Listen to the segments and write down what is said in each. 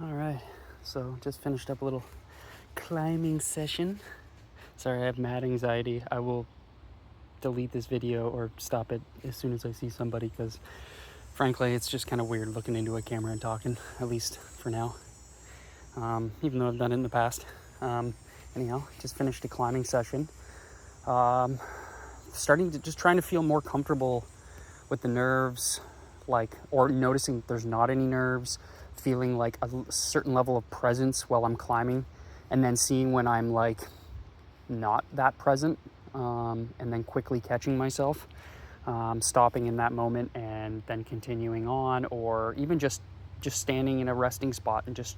All right, so just finished up a little climbing session. Sorry, I have mad anxiety. I will delete this video or stop it as soon as I see somebody because frankly, it's just kind of weird looking into a camera and talking, at least for now, even though I've done it in the past. Anyhow, just finished a climbing session. Trying to feel more comfortable with the nerves, or noticing there's not any nerves, feeling like a certain level of presence while I'm climbing, and then seeing when I'm like not that present, and then quickly catching myself, stopping in that moment and then continuing on, or even just standing in a resting spot and just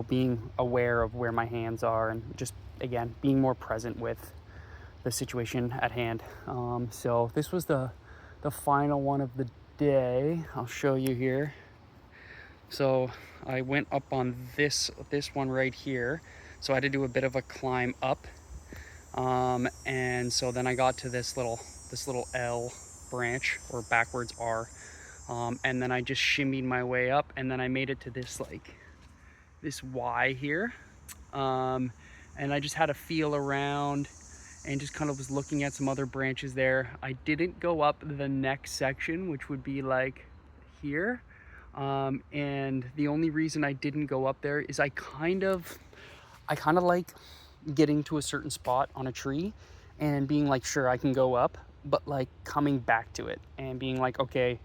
being aware of where my hands are and just again being more present with the situation at hand. So this was the final one of the day. I'll show you here. So I went up on this one right here. So I had to do a bit of a climb up. And so then I got to this little L branch, or backwards R. And then I just shimmied my way up, and then I made it to this Y here. And I just had to feel around and just kind of was looking at some other branches there. I didn't go up the next section, which would be like here. And the only reason I didn't go up there is I kind of like getting to a certain spot on a tree and being like, sure, I can go up, but like coming back to it and being like, okay,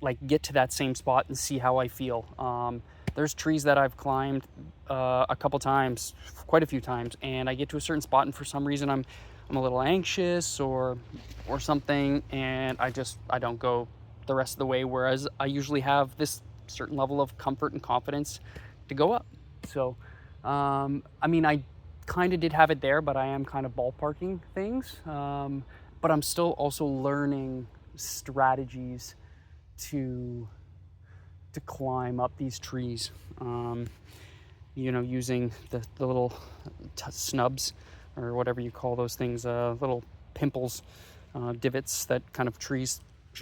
like get to that same spot and see how I feel. There's trees that I've climbed a couple times, quite a few times, and I get to a certain spot and for some reason I'm a little anxious or something, and I don't go the rest of the way, whereas I usually have this certain level of comfort and confidence to go up. So I mean, I kind of did have it there, but I am kind of ballparking things. But I'm still also learning strategies to climb up these trees, using the little snubs, or whatever you call those things, little pimples, divots that kind of tree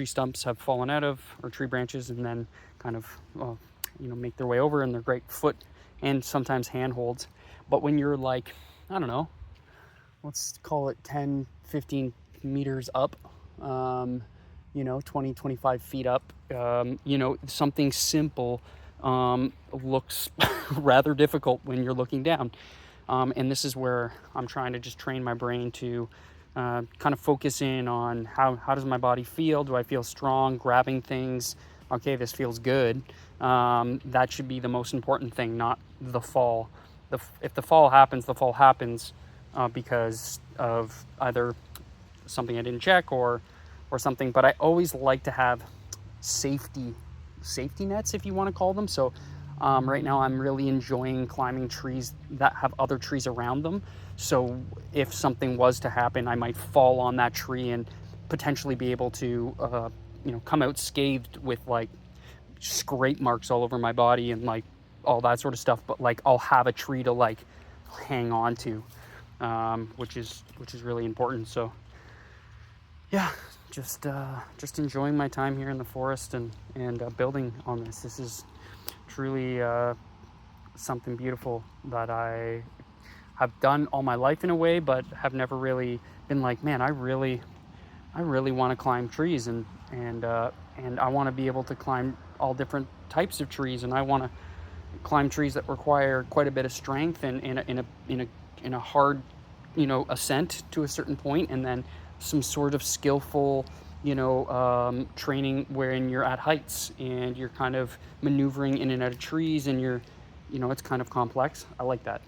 stumps have fallen out of, or tree branches, and then kind of make their way over, and they're great foot and sometimes handholds. But when you're like, I don't know, let's call it 10-15 meters up, 20-25 feet up, something simple looks rather difficult when you're looking down. And this is where I'm trying to just train my brain to kind of focus in on how does my body feel? Do I feel strong grabbing things? Okay, this feels good. That should be the most important thing, not the fall. If the fall happens, because of either something I didn't check or something. But I always like to have safety nets, if you want to call them. So right now I'm really enjoying climbing trees that have other trees around them. So if something was to happen, I might fall on that tree and potentially be able to come out scathed with like scrape marks all over my body and like all that sort of stuff. But like I'll have a tree to like hang on to, which is really important. So yeah, just enjoying my time here in the forest and building on this. This is truly something beautiful that I have done all my life in a way, but have never really been like, man, I really want to climb trees, and I want to be able to climb all different types of trees, and I want to climb trees that require quite a bit of strength and in a hard ascent to a certain point, and then some sort of skillful training wherein you're at heights and you're kind of maneuvering in and out of trees, and you're it's kind of complex. I like that.